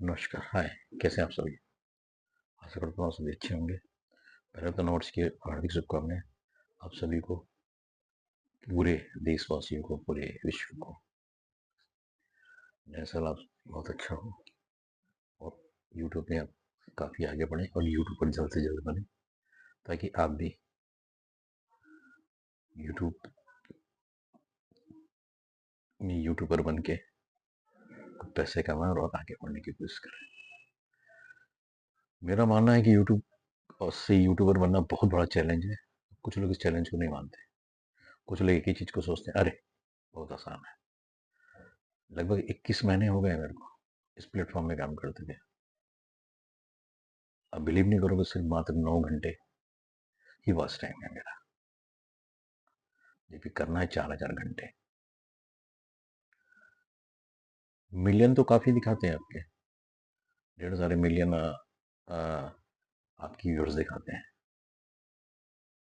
नमस्कार, हाय। कैसे हैं आप सभी? आशा करता हूँ सभी अच्छे होंगे। पहले तो नववर्ष की हार्दिक शुभकामनाएं आप सभी को, पूरे देशवासियों को, पूरे विश्व को। नया साल आप बहुत अच्छा हो और यूट्यूब में आप काफ़ी आगे बढ़े और यूट्यूब पर जल्द से जल्द बने, ताकि आप भी यूट्यूब में यूट्यूबर बन के कुछ पैसे कमाएं और आगे बढ़ने की कोशिश करें। मेरा मानना है कि यूट्यूब और से यूट्यूबर बनना बहुत बड़ा चैलेंज है। कुछ लोग इस चैलेंज को नहीं मानते। कुछ लोग एक ही चीज़ को सोचते हैं, अरे बहुत आसान है। लगभग 21 महीने हो गए मेरे को इस प्लेटफॉर्म में काम करते हुए। आप बिलीव नहीं करोगे, सिर्फ मात्र 9 घंटे ही वॉच टाइम है मेरा, जबकि करना है 4,000 घंटे। मिलियन तो काफी दिखाते हैं आपके, ढेर सारे मिलियन आपकी व्यूअर्स दिखाते हैं,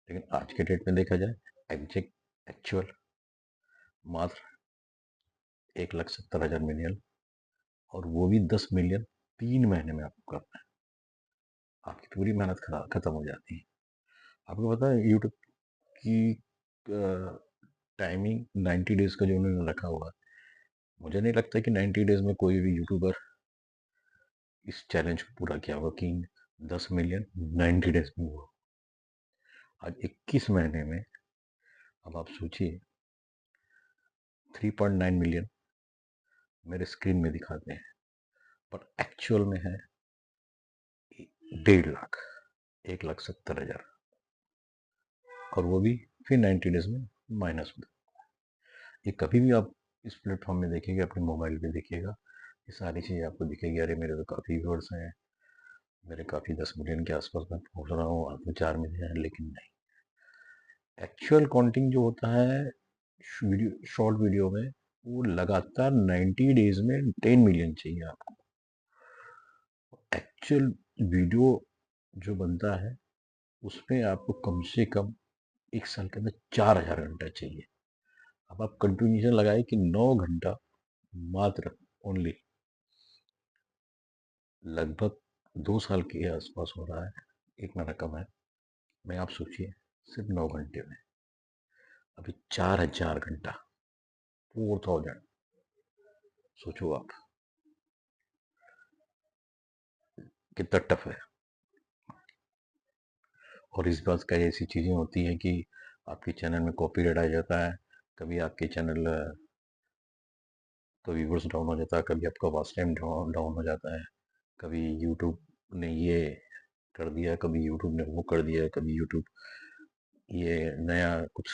लेकिन आज के डेट में देखा जाए, एग्जैक्ट एक्चुअल मात्र 1,70,000 मिलियन, और वो भी 10 मिलियन 3 महीने में आपको करना है। आपकी पूरी मेहनत खत्म हो जाती है। आपको पता है यूट्यूब की टाइमिंग 90 डेज का जो उन्होंने रखा हुआ है, मुझे नहीं लगता कि 90 डेज में कोई भी यूट्यूबर इस चैलेंज को पूरा किया होगा कि 10 मिलियन 90 डेज में हुआ। आज 21 महीने में, अब आप सोचिए, 3.9 मिलियन मेरे स्क्रीन में दिखाते हैं, पर एक्चुअल में है 1.5 लाख, 1,70,000, और वो भी फिर 90 डेज में माइनस में। ये कभी भी आप इस प्लेटफॉर्म में देखिएगा, अपने मोबाइल पे देखिएगा, ये सारी चीज़ें आपको दिखेगी। अरे मेरे तो काफ़ी व्यूअर्स हैं, मेरे काफ़ी 10 मिलियन के आसपास मैं पहुंच रहा हूँ, आप में 4 मिलियन है, लेकिन नहीं। एक्चुअल काउंटिंग जो होता है शॉर्ट वीडियो में, वो लगातार 90 डेज में 10 मिलियन चाहिए आपको। एक्चुअल वीडियो जो बनता है, उसमें आपको कम से कम 1 साल के अंदर 4,000 घंटा चाहिए। अब आप कंटिन्यूशन लगाए कि 9 घंटा मात्र, ओनली, लगभग 2 साल के आसपास हो रहा है। एक महीना कम है। मैं, आप सोचिए, सिर्फ 9 घंटे में अभी 4,000 घंटा, 4,000। सोचो आप कितना टफ है। और इस बात का ऐसी चीज़ें होती हैं कि आपके चैनल में कॉपीराइट आ जाता है, कभी आपके चैनल का व्यूवर्स डाउन हो जाता है, कभी आपका वॉच टाइम डाउन हो जाता है, कभी यूट्यूब ने ये कर दिया, कभी यूट्यूब ने वो कर दिया, कभी यूट्यूब ये नया कुछ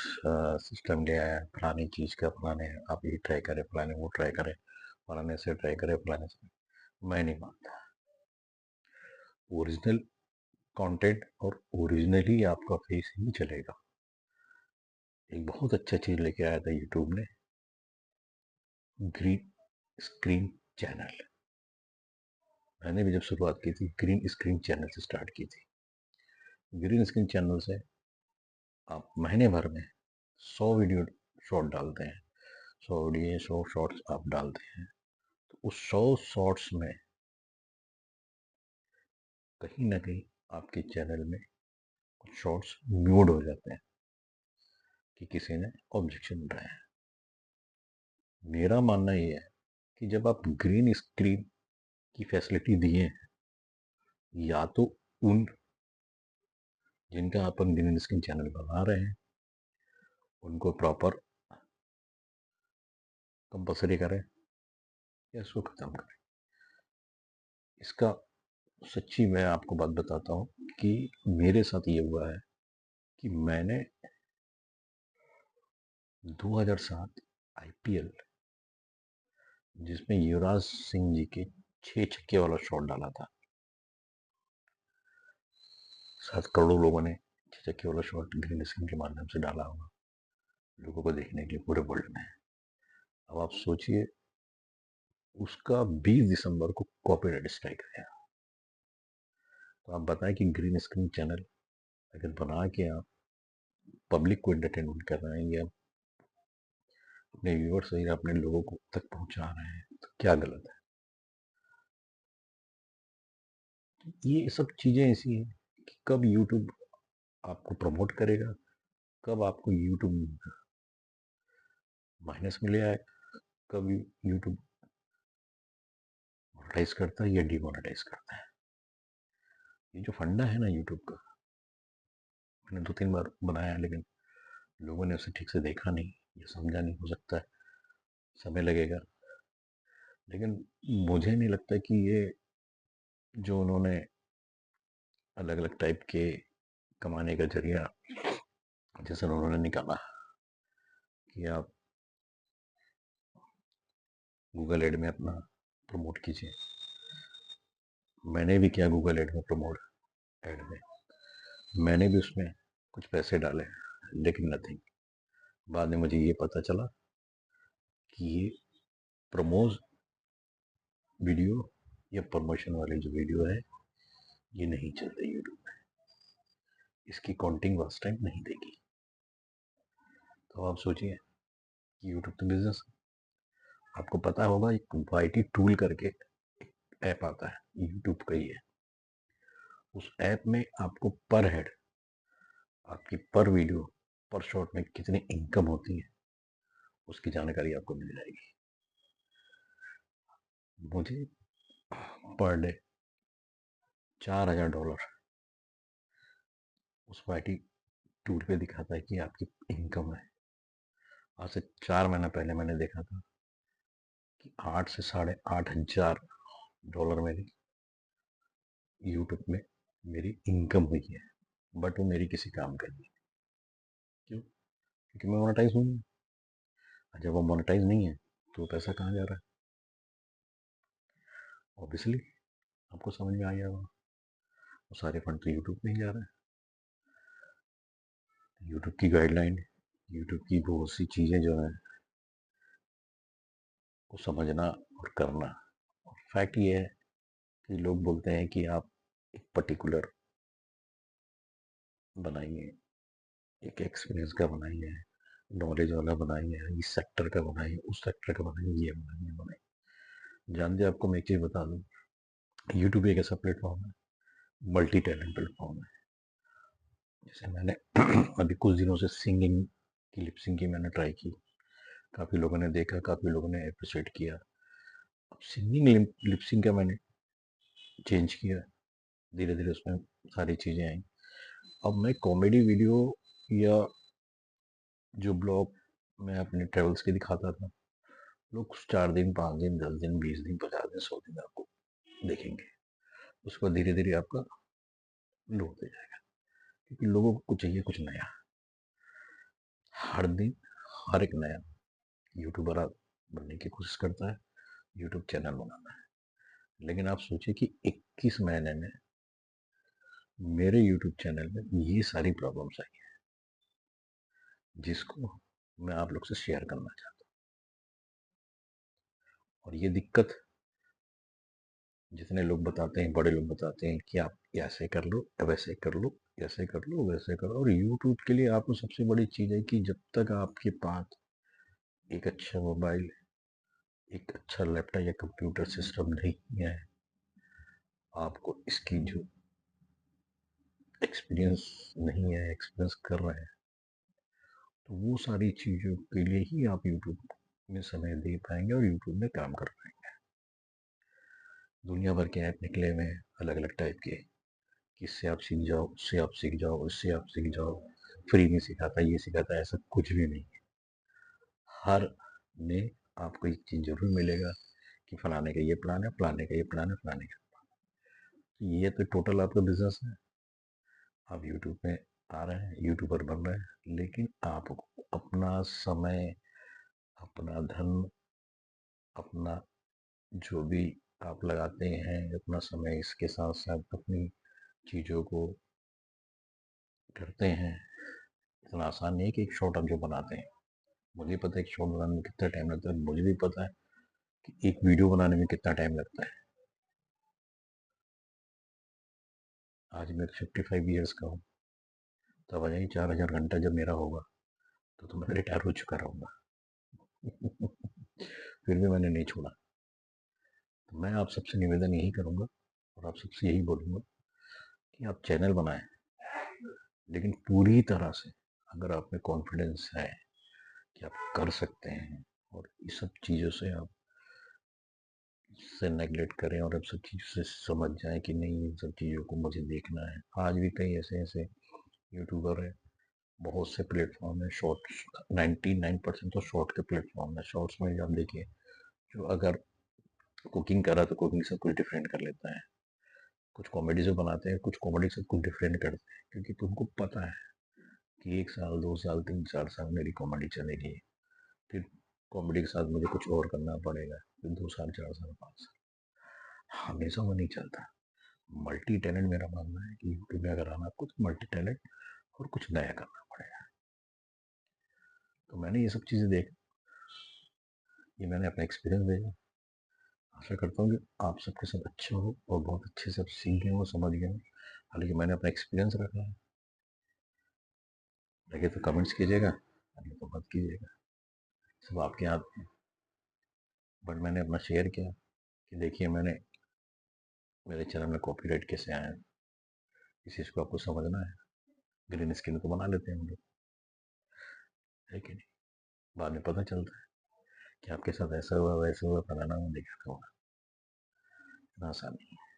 सिस्टम ले आया फलानी चीज़ का, फलाने आप ये ट्राई करें, फलाने वो ट्राई करें, फलाने से ट्राई करें, फलाने से। मैं नहीं मानता। ओरिजिनल कंटेंट और ओरिजिनल ही आपका फेस ही चलेगा। एक बहुत अच्छा चीज़ लेके आया था यूट्यूब ने, ग्रीन स्क्रीन चैनल। मैंने भी जब शुरुआत की थी, ग्रीन स्क्रीन चैनल से स्टार्ट की थी। ग्रीन स्क्रीन चैनल से आप महीने भर में 100 वीडियो शॉर्ट डालते हैं, 100 वीडियो 100 शॉर्ट्स आप डालते हैं, तो उस 100 शॉर्ट्स में कहीं ना कहीं आपके चैनल में कुछ शॉर्ट्स म्यूट हो जाते हैं कि किसी ने ऑब्जेक्शन उठाया है। मेरा मानना ये है कि जब आप ग्रीन स्क्रीन की फैसिलिटी दिए हैं, या तो उन जिनका आप ग्रीन स्क्रीन चैनल बना रहे हैं उनको प्रॉपर कंपलसरी करें, या इसको खत्म करें। इसका सच्ची मैं आपको बात बताता हूँ कि मेरे साथ ये हुआ है कि मैंने 2007 आईपीएल, जिसमें युवराज सिंह जी के 6 छक्के वाला शॉट डाला था, 7 करोड़ लोगों ने 6 छक्के वाला शॉट ग्रीन स्क्रीन के माध्यम से डाला होगा, लोगों को देखने के लिए पूरे वर्ल्ड में। अब आप सोचिए, उसका 20 दिसंबर को कॉपीराइट स्ट्राइक आया। तो आप बताएं कि ग्रीन स्क्रीन चैनल अगर बना के आप पब्लिक को एंटरटेनमेंट कर रहे हैं, या अपने व्यूअर्स या अपने लोगों को तक पहुंचा रहे हैं, तो क्या गलत है? ये सब चीज़ें ऐसी हैं कि कब यूट्यूब आपको प्रमोट करेगा, कब आपको यूट्यूब माइनस में ले आएगा, कब यूट्यूब मोनेटाइज करता है या डिमोनेटाइज करता है। ये जो फंडा है ना यूट्यूब का, मैंने 2-3 बार बनाया लेकिन लोगों ने उसे ठीक से देखा नहीं या समझा नहीं, हो सकता है समय लगेगा। लेकिन मुझे नहीं लगता कि ये जो उन्होंने अलग-अलग टाइप के कमाने का ज़रिया जैसे उन्होंने निकाला कि आप गूगल ऐड में अपना प्रमोट कीजिए। मैंने भी किया गूगल ऐड में प्रमोट, ऐड में मैंने भी उसमें कुछ पैसे डाले, लेकिन नथिंग। बाद में मुझे ये पता चला कि ये प्रमोज वीडियो या प्रमोशन वाले जो वीडियो है ये नहीं चलते यूट्यूब में, इसकी काउंटिंग वास्ट टाइम नहीं देगी। तो आप सोचिए कि यूट्यूब तो बिजनेस, आपको पता होगा एक वाईटी टूल करके ऐप आता है यूट्यूब का ही है। उस ऐप में आपको पर हेड, आपकी पर वीडियो, पर शॉट में कितनी इनकम होती है उसकी जानकारी आपको मिल जाएगी। मुझे पर डे $4000 उस वाईटी टूल पे दिखाता है कि आपकी इनकम है। आज से 4 महीना पहले मैंने देखा था कि 8 से $8500 मेरी यूट्यूब में मेरी इनकम हुई है, बट वो मेरी किसी काम का नहीं। क्यों? क्योंकि मैं मोनेटाइज हूँ। जब वो मोनेटाइज नहीं है तो पैसा कहाँ जा रहा है? ऑब्वियसली आपको समझ में आ गया होगा, वो सारे फंड तो यूट्यूब में ही जा रहे हैं। यूट्यूब की गाइडलाइन, यूट्यूब की बहुत सी चीज़ें जो है वो समझना और करना। और फैक्ट ये है कि लोग बोलते हैं कि आप एक पर्टिकुलर बनाइए, एक एक्सपीरियंस का बनाइए, नॉलेज वाला बनाइए, इस सेक्टर का बनाइए, उस सेक्टर का बनाइए, ये बनाइए, बनाइए। जानते आपको मैं एक चीज़ बता दूं, यूट्यूब एक ऐसा प्लेटफॉर्म है, मल्टी टैलेंट प्लेटफॉर्म है। जैसे मैंने अभी कुछ दिनों से सिंगिंग की, लिपसिंग की मैंने ट्राई की, काफ़ी लोगों ने देखा, काफ़ी लोगों ने अप्रिशिएट किया। अब सिंगिंग लिपसिंग का मैंने चेंज किया, धीरे धीरे उसमें सारी चीज़ें आई। अब मैं कॉमेडी वीडियो या जो ब्लॉग मैं अपने ट्रेवल्स के दिखाता था, लोग 4 दिन, 5 दिन, 10 दिन, 20 दिन, 50 दिन, 100 दिन आपको देखेंगे। उसके बाद धीरे धीरे आपका लो होते जाएगा, क्योंकि लोगों को चाहिए कुछ नया। हर दिन हर एक नया यूट्यूबर आप बनने की कोशिश करता है, यूट्यूब चैनल बनाना है। लेकिन आप सोचिए कि 21 महीने में मेरे यूट्यूब चैनल में ये सारी प्रॉब्लम्स आई हैं, जिसको मैं आप लोग से शेयर करना चाहता हूँ। और ये दिक्कत जितने लोग बताते हैं, बड़े लोग बताते हैं कि आप ऐसे कर लो, वैसे कर लो, ऐसे कर लो, वैसे करो। और यूट्यूब के लिए आपको सबसे बड़ी चीज़ है कि जब तक आपके पास एक अच्छा मोबाइल, एक अच्छा लैपटॉप या कंप्यूटर सिस्टम नहीं है, आपको इसकी जो एक्सपीरियंस नहीं है, एक्सपीरियंस कर रहे हैं, तो वो सारी चीज़ों के लिए ही आप यूट्यूब में समय दे पाएंगे और यूट्यूब में काम कर पाएंगे। दुनिया भर के ऐप निकले हुए हैं अलग अलग टाइप के, इससे आप सीख जाओ, उससे आप सीख जाओ, इससे आप सीख जाओ, फ्री में सिखाता है, ये सिखाता है, ऐसा कुछ भी नहीं है। हर में आपको एक चीज़ जरूर मिलेगा कि फलाने का ये प्लान है, फलाने का ये प्लान है, फलाने का। ये तो टोटल आपका बिजनेस है। आप यूट्यूब में आ रहे हैं, यूट्यूबर बन रहे हैं, लेकिन आपको अपना समय, अपना धन, अपना जो भी आप लगाते हैं अपना समय, इसके साथ साथ अपनी चीज़ों को करते हैं। इतना आसान नहीं है कि एक शॉर्ट आप जो बनाते हैं, मुझे पता है एक शॉर्ट बनाने में कितना टाइम लगता है, मुझे भी पता है कि एक वीडियो बनाने में कितना टाइम लगता है। आज मैं 55 ईयर्स का हूँ, तब आ जाइए 4000 घंटा जब मेरा होगा तो मैं रिटायर हो चुका रहूँगा। फिर भी मैंने नहीं छोड़ा। तो मैं आप सबसे निवेदन यही करूँगा, और आप सबसे यही बोलूँगा कि आप चैनल बनाएँ, लेकिन पूरी तरह से अगर आप में कॉन्फिडेंस है कि आप कर सकते हैं और इस सब चीज़ों से आप से नेगलेक्ट करें और अब सब चीज़ों से समझ जाएँ कि नहीं इन सब चीज़ों को मुझे देखना है। आज भी कई ऐसे-ऐसे यूट्यूबर हैं, बहुत से प्लेटफ़ॉर्म हैं, शॉर्ट्स 99% तो शॉर्ट के प्लेटफ़ॉर्म हैं। शॉर्ट्स में आप देखिए, जो अगर कुकिंग कर रहा है तो कुकिंग से कुछ डिफरेंट कर लेता है। कुछ कॉमेडी जो बनाते हैं, कुछ कॉमेडी से कुछ डिफरेंट करते हैं, क्योंकि तुमको पता है कि 1 साल, 2 साल, 3-4 साल मेरी कॉमेडी चलेगी। फिर कॉमेडी के साथ मुझे कुछ और करना पड़ेगा। फिर 2 साल, 4 साल, 5 साल। हमेशा वो नहीं चलता। मल्टी टैलेंट मेरा मानना है कि यूट्यूब में अगर आना आपको तो मल्टी टैलेंट और कुछ नया करना पड़ेगा। तो मैंने ये सब चीज़ें देखी, ये मैंने अपना एक्सपीरियंस देखा। आशा करता हूँ कि आप सबके साथ अच्छा हो और बहुत अच्छे से आप सीख गए हो, समझ गए हो। हालाँकि मैंने अपना एक्सपीरियंस रखा है। लगे तो कमेंट्स कीजिएगा, नहीं तो मत कीजिएगा। सब आपके हाथ में। बट मैंने अपना शेयर किया कि देखिए मैंने मेरे चैनल में कॉपीराइट कैसे आया है। इस चीज़ को आपको समझना है। ग्रीन स्क्रीन तो बना लेते हैं हम लोग, है कि नहीं? बाद में पता चलता है कि आपके साथ ऐसा हुआ, वैसा हुआ, फलाना हुआ, ढिकाना हुआ। इतना आसान नहीं है।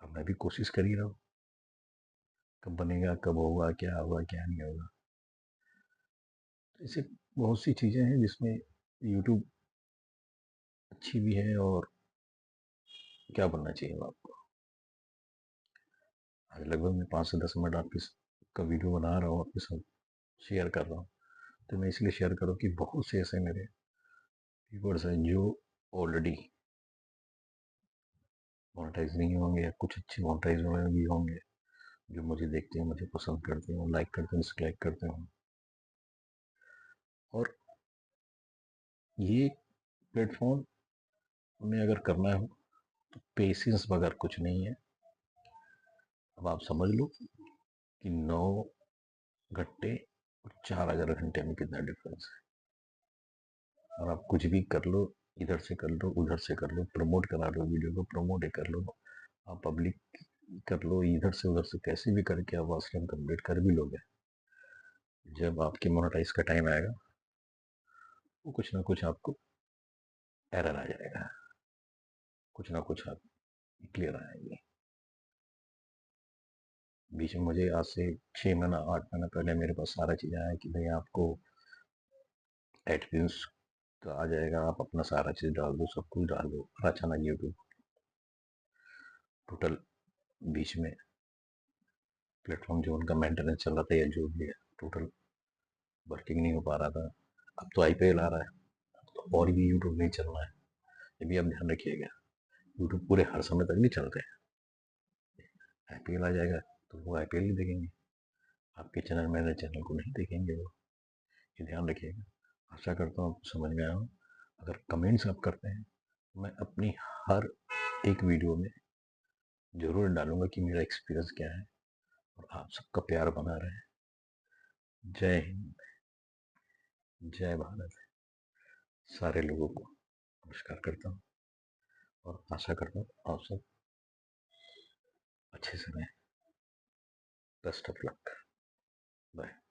अब मैं भी कोशिश कर ही रहा हूँ। कब बनेगा, कब होगा, क्या होगा, क्या नहीं होगा। तो ऐसे बहुत सी चीज़ें हैं जिसमें यूट्यूब अच्छी भी है और क्या बनना चाहिए आपको। आज लगभग मैं 5 से 10 मिनट आपके का वीडियो बना रहा हूँ, आपके साथ शेयर कर रहा हूँ। तो मैं इसलिए शेयर कर रहा हूँ कि बहुत से ऐसे मेरे व्यूवर्स हैं जो ऑलरेडी मोनेटाइज नहीं होंगे या कुछ अच्छे मोनेटाइज वाले भी होंगे, जो मुझे देखते हैं, मुझे पसंद करते हैं, लाइक करते हैं, डिसलाइक करते हैं। और ये प्लेटफॉर्म में अगर करना है तो पेशेंस बगैर कुछ नहीं है। अब आप समझ लो कि 9 घंटे और 4000 घंटे में कितना डिफरेंस है। और आप कुछ भी कर लो, इधर से कर लो, उधर से कर लो, प्रमोट करा लो, वीडियो को प्रमोट ही कर लो, आप पब्लिक कर लो, इधर से उधर से कैसे भी करके आप वास्टन कंप्लीट कर भी लोगे। जब आपके मोनेटाइज का टाइम आएगा, वो कुछ ना कुछ आपको एरर आ जाएगा, कुछ ना कुछ आप क्लियर आएगी। बीच में मुझे आज से 6 महीना 8 महीना पहले मेरे पास सारा चीज़ आया कि भाई आपको एडव्यूज का आ जाएगा, आप अपना सारा चीज़ डाल दो, सब कुछ डाल दो। और अचानक यूट्यूब टोटल बीच में प्लेटफॉर्म जो उनका मेंटेनेंस चल रहा था या जो भी है, टोटल वर्किंग नहीं हो पा रहा था। अब तो आईपीएल आ रहा है, तो और भी यूट्यूब नहीं चल रहा है। ये भी आप ध्यान रखिएगा। यूट्यूब पूरे हर समय तक नहीं चलते। आईपीएल आ जाएगा तो वो आईपीएल ही देखेंगे, आपके चैनल मेरे चैनल को नहीं देखेंगे वो। ये ध्यान रखिएगा। आशा करता हूँ आपको समझ में आया हो। अगर कमेंट्स आप करते हैं, मैं अपनी हर एक वीडियो में ज़रूर डालूंगा कि मेरा एक्सपीरियंस क्या है। और आप सबका प्यार बना रहे। जय हिंद, जय भारत। सारे लोगों को नमस्कार करता हूँ और आशा करता हूँ आप सब अच्छे से रहें। Best of luck. बाय।